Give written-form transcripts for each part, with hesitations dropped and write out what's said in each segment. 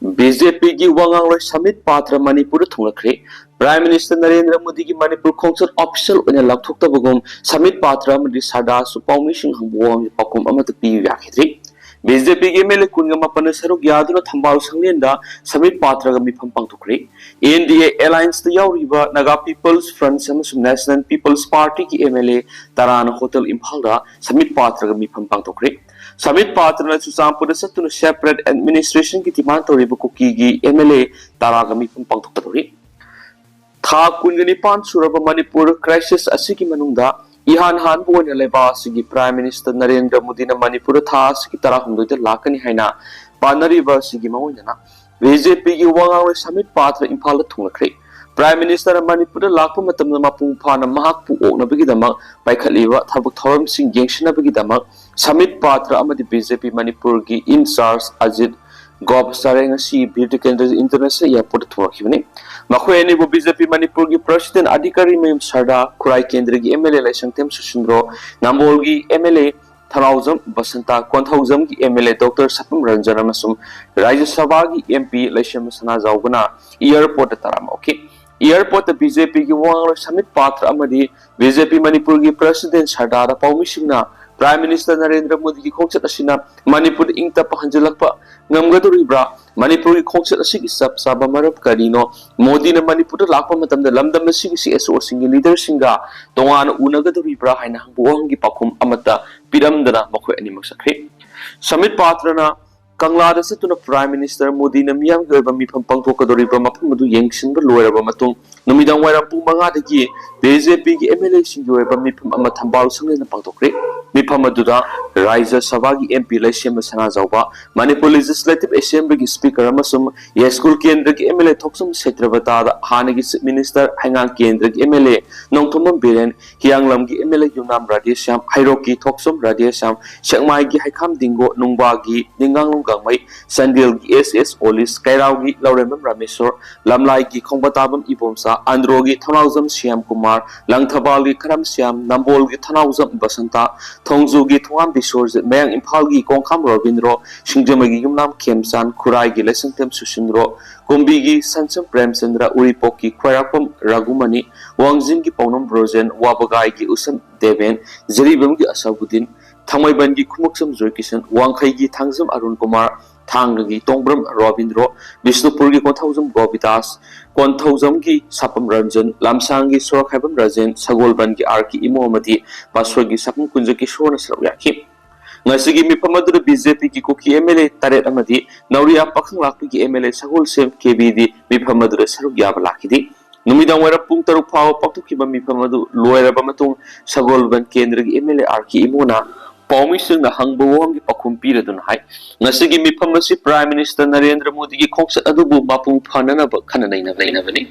BJP की वांगांग summit पात्र Manipur थोंगलखरे prime minister Narendra Modi की मणिपुर खोंसत ऑफिशियल ओने लाथोक्तबगुम समिट पात्र अमदि सादा सुपाउमिसिंग हंबोम पाकुम अमत पि याखिद्रि BJP की एमएलए कुनगा मपन सरुक यादुना थंबाल संगलेंदा समिट पात्र ग मिफम पांगथोखरे NDA alliance द यावरिबा नागा पीपल्स फ्रंट समसुम नेशनल पीपल्स पार्टी की एमएलए तरान होटल इंफाल दा समिट पात्र ग मिफम पांगथोखरे समिट पात्र चुचामपुर सत्तुन सेपरेट एडमिनिस्ट्रेशन की डिमांड तौरीब कुकी की एमएलए ताराग मिफम पांगथोकदोरी था कुनगनिपान सुरब मणिपुर क्राइसिस असिकी मनुंगदा इहान हान बोन लेबा असिगी प्राइम मिनिस्टर नरेंद्र मोदी न मणिपुर था असिकी तरा हुंदोइद लाकनी हाइना पानरीबा असिगी मओइना बीजेपी की वांगांग समिट पात्र इंफाल थुंगखरे प्राइम मिनिस्टर मणिपुर लाख मतम मपुंग फाना महाकपु ओकनबगिदमक पाइखलिबा थबक थौरमसिंग येंगसिनबगिदमक समिट पात्र अमदि बीजेपी मणिपुर की इंचार्ज अजित गॉब सारेंग सी ब्यूटी केंद्र इंटरनेशनल एयरपोर्ट थोरखिबने मखोयनी बो बीजेपी मणिपुर की प्रेसिडेंट अधिकारी मेम सरदा खुराई केंद्र की एमएलए लाइसंगतेम सुसिंद्रो नाम्बोल की एमएलए थनाउजम बसंता कोंथौजम की एमएलए डॉक्टर सपम रंजन अमसुम राज्य सभा की एमपी लाइसम सना जाउगना एयरपोर्ट तरामोके एयरपोर्ट बीजेपी की वांग समिट पात्र अमदि बीजेपी मणिपुर की प्रेसिडेंट सरदा पाउमिसिंगना प्राइम मिनिस्टर नरेंद्र मोदी की खोंगचत असिना मणिपुर इंगतप हंजलकपा ngam मणिपुर की खोंगचत असिगी सब साबा मरब करिनो मोदी ने मणिपुर लाकपा मतम द लमदम असिगी सीएसओ सिंग लीडर सिंगा तोंगान उनगदोरिब्रा हाइना हंगबोंगी पाखुम अमता पिरमदना मखोय अनिमक सखरे समिट पात्रना कंगलादा सतुना प्राइम मिनिस्टर मोदी ने मियाम गयबा मिफम पांगथोकदोरिब्रा मफम मदु येंगसिनबा लोयरबा मतुंग नुमिदांग वायराम पुंग मंगादगी बीजेपी की एमएलए सिंग गयबा मिफम अमा थंबाल संगलेना पांगथोकरे मिफम अदुदा राज्य सभा की एमपी लाइसेम सना जाउबा मणिपुर लेजिस्लेटिव असेंबली की स्पीकर अमसुम येस्कुल केंद्र की एमएलए थोक्सम सेत्रबता हानगी मिनिस्टर हांगांग केंद्र की एमएलए नोंथोमम बिरेन हियांगलम की एमएलए युनाम राधेश्याम हाइरोकी थोक्सम राधेश्याम सेंगमाई की हाइखाम दिंगो नुंगबा की दिंगांग गंगमई संदिल की एसएस ओलिस कैराव की लौरेमम रामेश्वर लमलाई की खोंगबताबम इबोमसा आंध्रो की थनाउजम श्याम कुमार लंगथबाल की खरम श्याम नंबोल की थनाउजम बसंता थोंगजू की थोंगाम बिशोर मयांग इम्फाल की कोंखाम रविंद्रो सिंगजमगी युमनाम खेमसान खुराई की लेसंगतेम सुशिंद्रो कुंबी की संसम प्रेमचंद्र उरीपोक की ख्वारापम रघुमणि वांगजिंग की पौनम ब्रोजेन वाबगाई की उसम देवेन जरीबम की असबुद्दीन थंगमैबन की खुमुक्सम जोयकिशन वांखई की थांगजम अरुण कुमार थांग की तोंब्रम रविंद्रो विष्णुपुर की कोंथौजम गोविदास कोंथौजम की सपम रंजन लामसांग की सोरखाइबम राजेन सगोलबन की आर की इमोमती पासवर की सपम कुंज की शोर सरयाखी ngasi mifam adu BJP ki kuki MLA taret amadi nauria pakhang lakpi ki MLA sagol sem KBD mifam adu saruk yaba lakidi numidang wara pung taruk phaw paktukiba mifam adu loiraba matung sagol ban kendra ki MLA arki imona paumisung na hangbawang ki pakhum piradun hai ngasi gi mifam asi Prime Minister Narendra Modi ki khongsat adu bu mapung phanana ba khananai na bani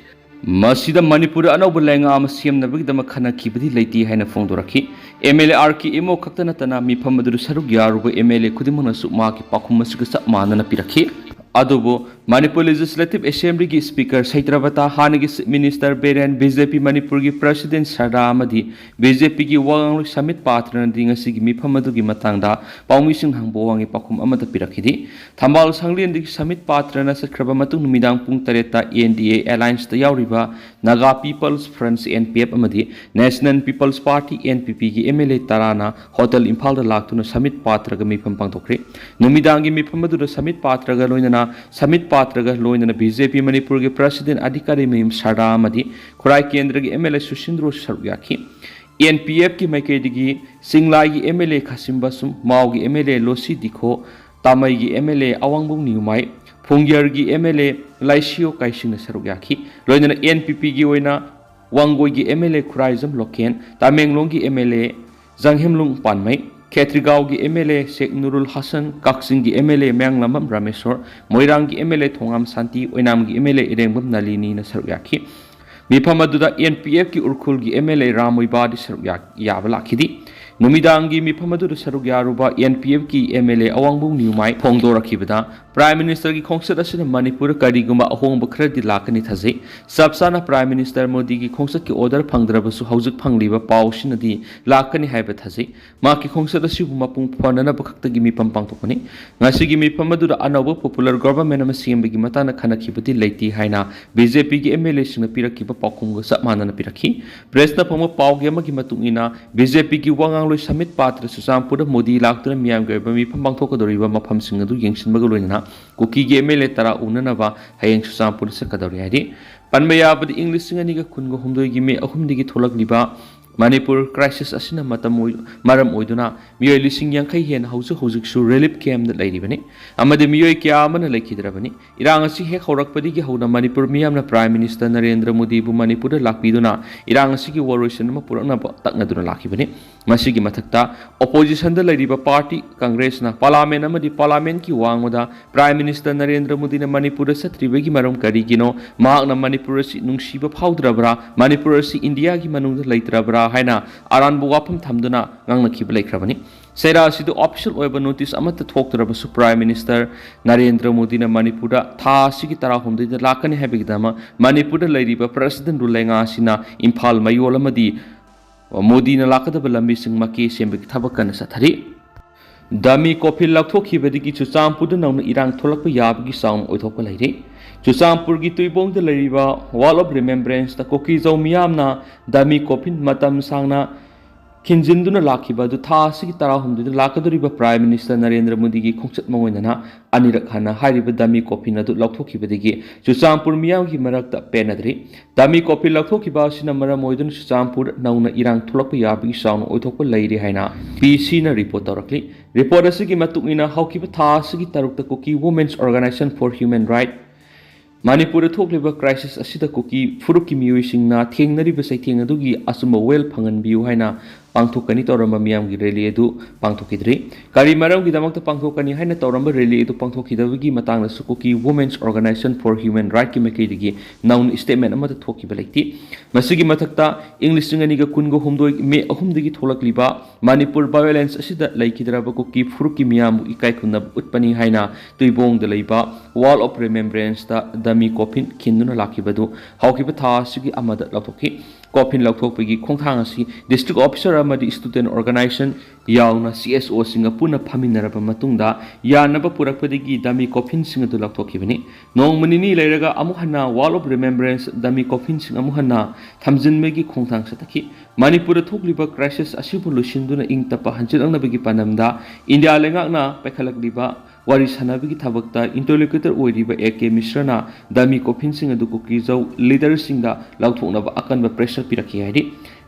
मसीदा Manipur अनौब लैंगा सेमनबगीदम खनखीबदी लेती है फोंदोरखी MLA are की इमो खक्त नतना मिफम सरुक यारुब MLA खुदिमनसु माकी पाखुम चप मानना पिरखी अदुबो Manipur legislative assembly की स्पीकर सैत्रबता हानगी मिनिस्टर बेरेन बीजेपी मणिपुर की प्रेसिडेंट सरदा बीजेपी की वांग समिट पात्र की मिफम की मतंगदा पाउमिसिंग हंगबोवांगी पाखुम अमत पिरखिदी थंबाल संगलेन समिट पात्र सख्रब मतुंग नुमिदांग पुंग तरेता NDA alliance यावरिबा Naga people's front NPF national people's party NPP की MLA तराना होटल इंफाल लाक्तुना समिट पात्र मिफम पांगथोखरे नुमिदांगी मिफम समिट पात्र लोइनना समिट पात्र लोइनना बीजेपी मणिपुर के प्रेसिडेंट अधिकारी मेम सरदा खुराई केंद्र की MLA सुशिंद्रो सरुयाखी NPF की मैकेदी सिंगलाई की MLA खासिमबसुम माओ की MLA लोसी दिखो तामई की MLA अवांगबुंग न्यूमाई फुंगियर की MLA लाइसियो काइसिंग सरुयाखी लोइनना NPP की ओइना वांगोई की MLA खुराइजम लोकेन तामेंगलोंग की MLA जंगहेमलुंग पानमई खेत्रीगांव की MLA शेख नुरुल हसन काक्सिंग की MLA म्यांगलमम रामेश्वर मोइरांग की MLA थोंगाम शांति ओइनाम की MLA इरेंगबम नलिनी न सरुयाखी मिफम अदुदा NPF की उरखुल की MLA रामोइबादी सरुयाब लाखिदी नुमिदांगी मिफम अदुदा सरुक यारुबा NPF की MLA अवांगबुंग न्यूमाई फोंदोरखिबदा प्राइम मिनिस्टर की खोंसत असिना मणिपुर करिगुमा अहोंग खरदि लाकनि थाजे सबसाना प्राइम मिनिस्टर मोदी की खोंसत की ऑर्डर फंगद्रबसु हौजिक फंगलिबा पाउसिनदि लाकनि हाइबा थाजे माकी खोंसत असिबु मपुंग फननब खक्तगी मिफम पांगथोकनि ngasiगी मिफम अदुदा अनौब पॉपुलर गवर्नमेंट अमा सेमबगी मताना खनखिबदि लेति हाइना BJP की MLA सिंग पिरकिबा पाउखुंग सब मानना पिरखि प्रेसना फम पाउगे अमगी मतुंगिना BJP की वांगांग लोई समित पात्र सुसामपुर मोदी लाक्तुना मियाम गैबा मिफम पांगथोकदोरिबा मफम सिंग अदु येंसिनबगा लोइना कुकी की MLA तरा उननबा हयेंग सुसामपुर सकदोरि हाइदि पनबयाबदि इंग्लिश सिंग अनिगा कुनगो हुमदोइगी मे अहुमदिगी थोलकलिबा मणिपुर क्राइसिस असना मरम ओइदुना मियोय लिसिंग यांखै हेन हौजिक रिलीफ कैम्प लेरिबनि अमदि मियोय क्या अमना लेखिद्रबनि इरांग असि हेक हौरकपदिगी हौना मणिपुर मियामना प्राइम मिनिस्टर नरेंद्र मोदी बु मणिपुर लाक्पिदुना इरांग असि वोरोइसन म पुरकना तकनदुना लाखिबनि मसिगी मथक्ता ओपोजिशन द लेरिबा पार्टी कांग्रेस ना पार्लियामेंट की वांगोदा प्राइम मिनिस्टर नरेंद्र मोदी ने मणिपुर सत्रिबगी मरम करिगिनो मागना मणिपुर सि नुंसिबा फाउद्रबरा मणिपुर सि इंडिया की मनुंग लेत्रबरा हाइना आरानबु वाफम थमदुना गांगनखिब लेख्रबनि सेरा सिदु ऑफिशियल ओइबा नोटिस अमत थोक्तरबसु प्राइम मिनिस्टर नरेंद्र मोदी ने मणिपुर था सिगी तरा होमदैदा लाकनि हाइबगिदमा मणिपुर लेरिबा प्रेसिडेंट रुलेंगा सिना इम्फाल मयोल अमदि मोदी ने लाकदब लंबी सिंग मके सेमबगी थबक कन सथरि दामी कॉफी लौथोखिबदगी चुचामपुर नौन इरांग थोलकप याबगी साउम ओइथोक लेरे चुचामपुर की तुइबोंग द लेरिबा वॉल ऑफ रिमेम्बरेंस द कोकी जौ मियामना दामी कॉफी मतम सांगना खिंजिंदुना लाखिबा दु था सिगी तरा हुमदु लाकदोरिबा प्राइम मिनिस्टर नरेंद्र मोदी की खोंचत मंगोइना अनिरक हाना हारिबा दामी कॉफी नदु लौथोखिबदगी चुचामपुर मियाम की मरकत पेनद्रि दामी कॉफी लौथोखिबा सिना मरम ओइदुन चुचामपुर नौना इरांग थोलकप याबगी साउन ओइथोक लेरे हाइना PC ना रिपोर्ट तौरकली रिपोर्ट असगी मतुंगिना हौकिबा था सिगी तरुकता Kuki women's organisation for human right Manipur थोक्लिबा क्राइसिस असिदा कुकी फुरुकी मियोइसिंगना थेंगनरिबा सैथेंग अदुगी असुम वेल फंगनबियु हाइना पांथोकनी तौरम्बा मियामगी रैली अदु पांथोकिद्रि करी मरमगी दमकता पांथोकनी हाइना तौरम्बा रैली अदु पांथोकिदबगी मतांगना सुकुकी women's organisation for human right की मकेदिगी नाउन स्टेटमेंट अमदा थोकिबा लेति मसिगी मथक्ता इंग्लिश सिंगनिगा कुनगो हुमदोइ मे अहुमदिगी थोलकलिबा मणिपुर वायलेंस असिदा लेखिद्रबा कुकी फुरुकी मियाम इकाई खुनब उत्पनी हाइना तुइबोंग द लेबा वॉल ऑफ रिमेम्बरेंस दा दमी कॉफिन खिंदुना लाखिबदु हौकिबा था सिगी अमदा लौथोखि कॉफिन लौथोकपगी खोंथांग असि डिस्ट्रिक्ट ऑफिसर अमदि स्टूडेंट ऑर्गेनाइजेशन याउना CSO सिंगा पुना फमिनरबा मतुंगदा यानबा पुरकपदिगी दमी कॉफिन सिंग दु लौथोखिबनि नोंमनिनी लेरगा अमुहना वॉल ऑफ रिमेम्बरेंस दमी कॉफिन सिंग अमुहना थमजिनमेगी खोंथांग सतखि मणिपुर थोक्लिबा क्राइसिस असिबु लुसिंदुना इंगतपा हंजिलंगनबगी पनमदा इंडिया लेंगाकना पैखलकलिबा वारी सनाबगी थबकता इंटरलोक्यूटर ओइरिबा AK मिश्रना दामी कॉफिन सिंग अदु कुकीजौ लीडर सिंगदा लौथोकनबा अकनबा प्रेशर पिरखि हाइदि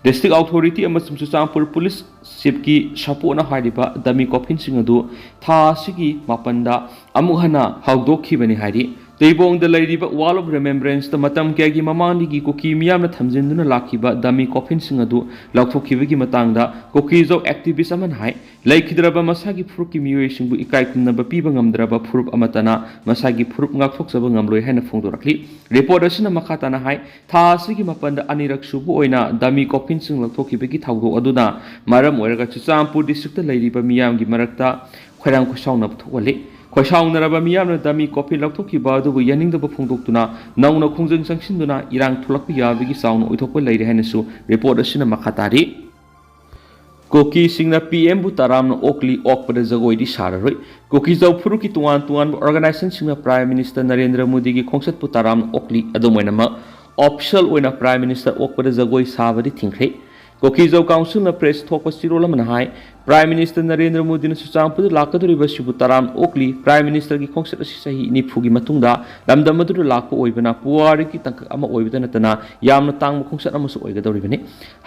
डिस्ट्रिक्ट अथॉरिटी अमसुम चुचामपुर पुलिस चिफ की सपोना हाइरिबा दामी कॉफिन सिंग अदु था सिगी मापनदा अमुहना हौदोखिबनि हाइदि तेबोंग द लेरिबा वॉल ऑफ रिमेम्बरेंस द मतम केगी ममांदिगी कुकी मियामना थमजिंदुना लाखिबा दामी कॉफिन सिंग अदु लौथोखिबगी मतंगदा कुकीजौ एक्टिविस्ट अमन हाइ लेखिद्रबा मसागी फुरुकी मियोइसिंगबु इकाई खुनबा पीबा ngamdraba फुरुप अमतना मसागी फुरुप ngakthokjaba ngamloi haina phongdorakli report asina makhatana hai tha asigi mapanda anirak subu oina dami coffin sing lakthokhibagi thawdo aduna maram oiraga chuchampur district ta leiriba miyamgi marakta khoirang khusauna thokali खोसाउनरबा मियामना दामी coffee लौथोखिबा अदुबु यानिंगदबा फोंदोक्तुना नौना खोंजंग संगसिनदुना इरांग थोलकपा याबगी साउन ओइथोकपा लेरे हाइनसु report असिना मखातारि कोकी सिंगना PM बु तारामना ओकली ओकपदा जगोइदि साररोइ कोकी जौ फुरुकी तुआन ऑर्गेनाइजेशन सिंगना प्राइम मिनिस्टर नरेंद्र मोदी की खोंसतपु तारामना ओकली अदुमोइनामा ऑफिशियल ओइना प्राइम मिनिस्टर ओकपदा जगोइ साबदि थिंख्रे कोकी जौ काउंसिल ना प्रेस थोकपा सिरोलमना हाइ प्राइम मिनिस्टर नरेंद्र मोदी ने सुचामपुर लाकदोरिबा सिबु ताराम ओकली प्राइम मिनिस्टर की खोंसत असि सही निफुगी मतुंगदा लमदम अदु लाकपा ओइबना पुवारी की तंक अमा ओइबदा नतना यामना तांग खोंसत अमसु ओइगदोरिबनि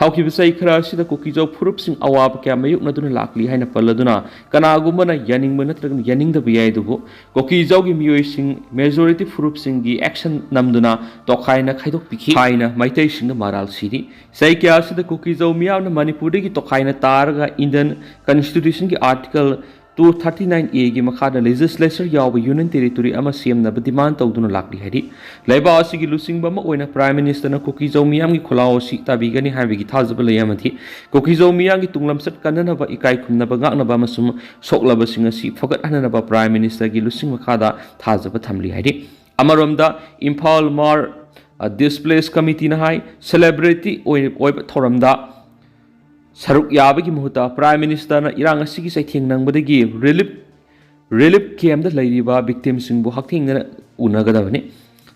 हाउकी बिसै खरा सिदा कोकी जौ फुरुप सिंग अवाब क्या मयुक नदुना लाकली हाइना पल्लदुना कनागुमना यानिंग नत्रगन यानिंगदबा याइदुबु कोकी जौगी मियोइ सिंग मेजॉरिटी फुरुप सिंग की एक्शन नमदुना तोखाइना खाइदोक पिखि हाइना माइतै सिंग माराल सिरि सै क्या सिदा कोकी जौ मियामना मणिपुर की तोखाइना तारगा इंडियन Constitution की आर्टिकल 239A गी मखादा लेजिस्लेचर याव यूनियन टेरिटोरी अमा सेमनब डिमांड तौदुना लाक्ली हैदि लैबा असिगी लुसिंगबा म ओइना प्राइम मिनिस्टर न कुकी जौ मियाम गी खुलाओ सि ताबिगनि हाबिगी थाजब लैयामथि कुकी जौ मियाम गी तुंगलमसत कननबा इकाई खुमनबा गांगनबा मसुम सोक्लबा सिंग असि फगत हननबा प्राइम मिनिस्टर गी लुसिंग मखादा थाजब थमली हैदि अमरोमदा इम्फाल मार डिस्प्लेस कमिटी न हाई सेलिब्रिटी ओइब थोरमदा सरुक याबगी मुहूर्ता प्राइम मिनिस्टर न इरांग असिगी सैथेंग नंगबदगी रिलीफ कैम्प द लैरिबा विक्टिम सिंगबु हक्थेंग उनगदबने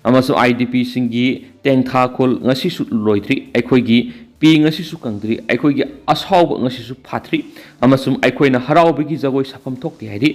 अमसो आईडीपी सिंगी तेंथा खोल ngasisu loitri aikoigi pi ngasisu kangdri aikoigi ashaub ngasisu phatri amasum aikoina haraubigi jagoi safam thokti haidi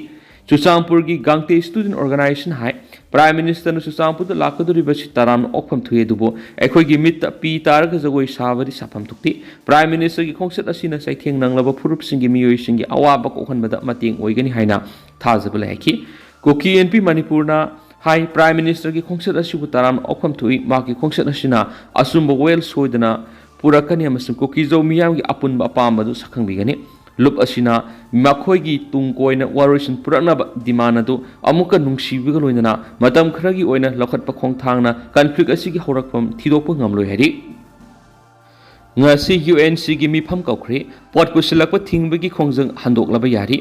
Chuchampur gi Gangte Student Organization hai Prime Minister nu Chuchampur da lakaduri basi taram okpham thuye dubo akhoi gi mit pi tar ga jagoi sabari safam thukti Prime Minister gi khongset asina saitheng nanglaba phurup singi miyoi singi awaba ko khanbada mating oigani haina thajabla haki Kuki NP Manipur na hai Prime Minister gi khongset asibu taram okpham thui ma gi khongset asina asumba well soidana purakani amasum Kuki zo miyam gi apunba apamba du sakhang bigani Lup asina makhoi tung koina waroisin puraknaba demand adu amuka nungsibiga loinana matam kharagi oina lokhatpa khongthangna conflict asigi horakpam thidokpa ngamloi hari ngasi UNC gi mifam kaukhri pot pusilakpa thingbagi khongjang handoklaba yari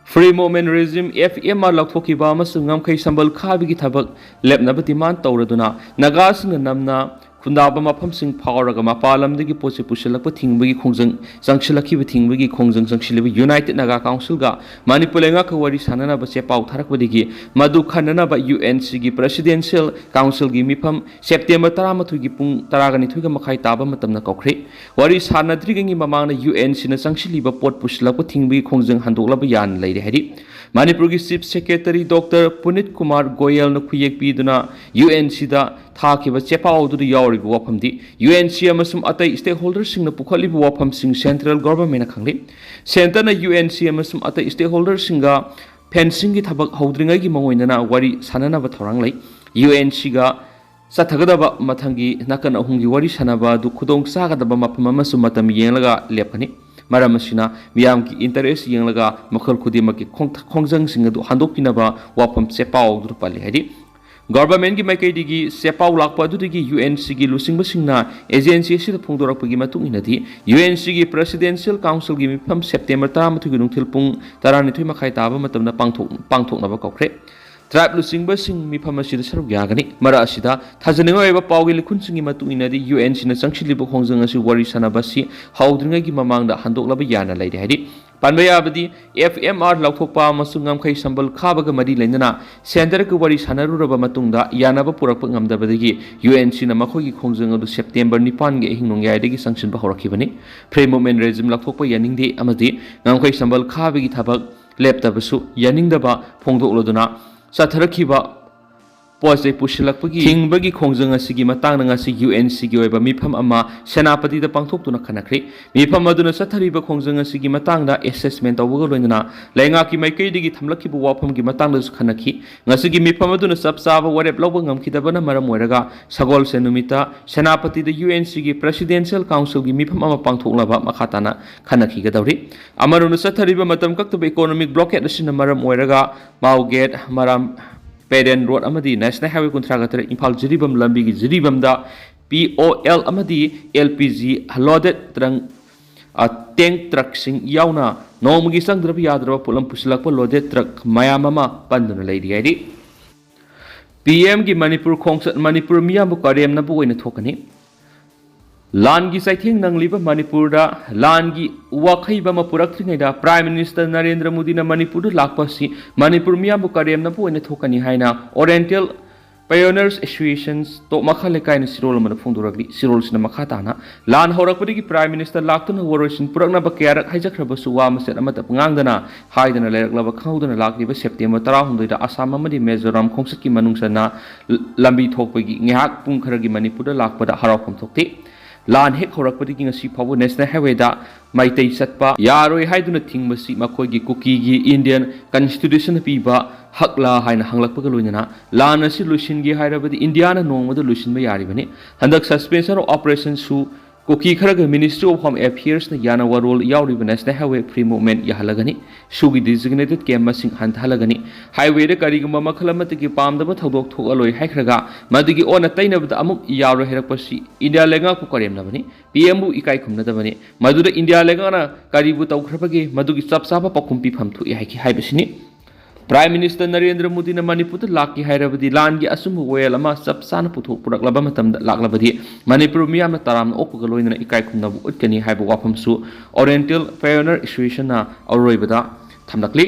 Free Movement Regime FMR lakthokiba amasung ngamkhai sambal khabigi thabak lepnaba demand tawraduna nagasing namna Kundaba mafam sing phawraga mapalamdagi poche pusilakpa thingbagi khongjang jangsilakhiba thingbagi khongjang jangsilaba United Naga Council ga Manipur lenga ka wari sanana ba che pau tharakbadigi madu khanana ba UNC gi Presidential Council gi mifam September 13 gi pung 12 ga makhai taba matamna kaukhri wari sanadrigangi mamangna UNC na jangsilaba pot pusilakpa thingbagi khongjang handoklaba yan leire hari Manipur gi Chief Secretary Dr. Punit Kumar Goyal na khuyek piduna UNC da thakiba chepau du yawribu wafamdi UNC amasum atai stakeholders singna pukhalibu wafam sing central government na khangli center na UNC amasum atai stakeholders singa fencing gi thabak hodringai gi mangoinana wari sanana ba thorang lai UNC ga sathagadaba mathangi nakan ahungi wari sanaba du khudong sagadaba mapam amasum matam yenglaga lepkani maram asina miyam ki interest yenglaga makhal khudimaki khongjang singa du handokpinaba wafam chepau du pali hadi Government ki maikaidigi sepau lakpa adudigi UNC gi lusingba agency asida phongdorakpagi matung inadi UNC gi Presidential Council gi mifam September 13 gi nungthil pung 12 makhai taba matamna pangthoknaba kaukhre Tribe lusingba mifam asida saruk yagani mara asida thajaninga eba paugi likhun singi matung inadi UNC na changchiliba khongjang asi wari sanabasi haudringa gi mamangda handoklaba yana laide hadi Panbayabadi FMR laukthokpa amasung ngamkhai sambal khabaga mari leinana center ka wari sanaruraba matungda yanaba purakpa ngamdabadagi UNC na makhogi khongjang adu September 9 ge hingnongyai sanction ba horakhibani Free Movement Regime laukthokpa yaningde amadi ngamkhai sambal khabagi thabak leptabasu yaningdaba phongdokloduna satharakhiba Pose pusilakpagi thingbagi khongjang asigi matangna ngasi UNC gi oiba mifam ama senapati da pangthoktuna khanakri mifam aduna sathariba khongjang asigi matangda assessment tawga loinana lainga ki maikaidigi thamlakhibu wafam gi matangda su khanakhi ngasigi mifam aduna sapsaba warep lawba ngamkhidabana maram oiraga sagol senumita senapati da UNC gi Presidential Council gi mifam ama pangthoklaba makhatana khanakhi gadawri amaruna sathariba matam kaktuba economic blockade asina maram oiraga mauget maram Peden Road amadi National Highway Contractor Impal Jiribam Lambi gi Jiribam da POL amadi LPG loaded tank truck sing yauna nomgi sangdraba yadraba pulam pusilakpa loaded truck mayamama panduna leidi haidi PM gi Manipur khongsat Manipur miyam karem na bu oina thokani Langi saitheng nangliba Manipur da langi wakhaiba ma purakthringaida Prime Minister Narendra Modi na Manipur da lakpasi Manipur miyam karem na bu oina thokani haina Oriental Pioneers Associations to makhalekai na sirol man phongduragli sirol sina makhatana lan horakpadi Prime Minister laktuna worosin purakna ba kyarak haijakraba suwa maset amata ngangdana haidana leraklaba khaudana lakliba September 19 da Assam amadi Mizoram khongsat ki manungsana lambi thokpagi ngihak pung kharagi Manipur da lakpada harapham thokte Lan hek horakpadi ngasi phabu National Highway da maitei satpa yaroi haiduna thingmasi makhoigi Kuki gi Indian Constitution piba hakla haina hanglakpa loinana lan asi lusin gi hairabadi India na nongmada lusin ba yari bani handak suspension of operation su Kuki kharaga Ministry of Home Affairs na yana warol yauriba National Highway Free Movement yahalagani sugi designated camp masing hantalagani highway da kariguma makhalamati pamdaba thodok thokaloi haikhraga madigi ona tainabda amuk yauro herakpasi India lenga ku karemnabani PMU ikai khumnadabani maduda India lenga na karibu tawkhrabagi madugi sapsaba pakumpi phamthu yaiki haibasini Prime Minister Narendra Modi na Manipur laki hairabadi langi asumu wayal ama sapsana puthok puraklaba matamda laklabadi Manipur miyamna taramna okpagaloina ikai khumnabu utkani haiba wafamsu Oriental Pioneer Association na auroibada thamlakli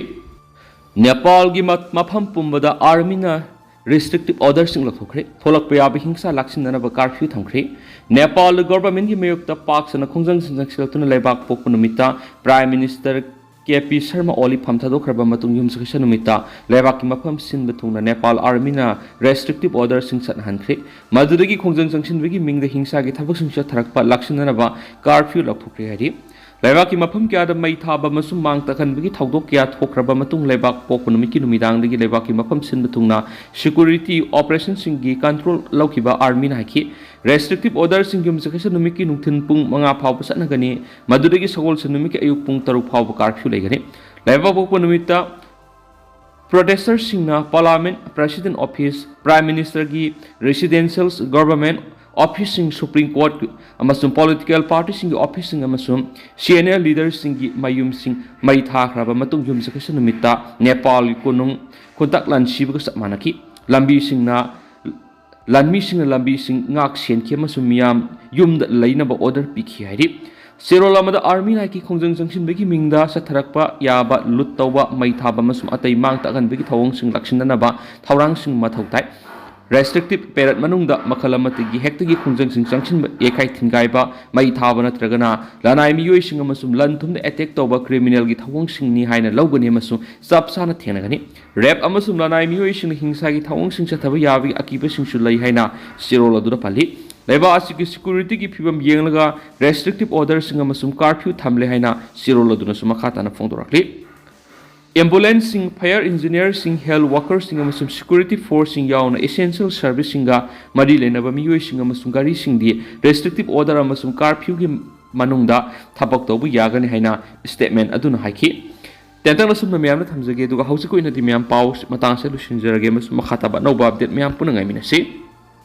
Nepal gi mafam pumbada army na restrictive orders sing lakhokre tholakpa yabi hingsa laksinana ba curfew thamkhre Nepal government gi mayokta parks na khongjang sinjang siltuna laibak pokpu numita Prime Minister KP Sharma Oli Phamthadokhraba matung yumsakisa numita laibaki mafam sinba thungna Nepal army na restrictive orders sing sathankhre madudagi khongjang sangsinbagi mingda hingsa gi thabak singcha tharakpa laksinana ba curfew lakhokre hari Laibaki mafam kya da mai thaba masum mang takhanbagi thodok kya thokraba matung laibak pokpu numiki numidangdagi laibaki mafam sinba thungna security operations singi control laukiba army na haki restrictive orders sing yumsakisa numiki nungthin pung manga phawba satnagani madudagi sagol numiki ayuk pung taruk phawba curfew laigani laibak pokpu numita protesters singna parliament president office prime minister gi residentials government office sing Supreme Court amasum political party sing office sing amasum senior leaders sing mayum sing mai thakraba matung yumsakisa numita Nepal kunung kontak lansiba sakmanaki lambi singna lanmi sing lambi sing ngak sen ki amasum miyam yumda lainaba order pikhi hairi Serolamada army na ki khongjang jangsin begi mingda satharakpa yaba lut tawba mai thaba amasum atai mang takan begi thawong sing laksinna ba thawrang sing mathautai restrictive period manungda makhalamati gi hektagi khungjang sing changchin ekai thingai ba mai thaba natragana lanai miyoi sing amasum lan thumda attack tawba criminal gi thawong sing ni haina lawgani amasum sapsana thenagani rap amasum lanai miyoi sing hingsa gi thawong sing chathaba yabi akiba sing su lai haina sirol adura pali laiba asiki security gi phibam yenglaga restrictive orders sing amasum curfew thamle haina sirol aduna suma khatana phongdorakli Ambulance sing fire engineer sing health workers sing amasum security force sing yauna essential service singa mari lenaba miyoi sing amasum gari sing di restrictive order amasum curfew gi manungda thabak tobu yagani haina statement aduna haiki tentang lasum na miyam na thamjage duga hausi ko ina di miyam pause matang sa lusinjarage amasum makhataba no update miyam punangai minasi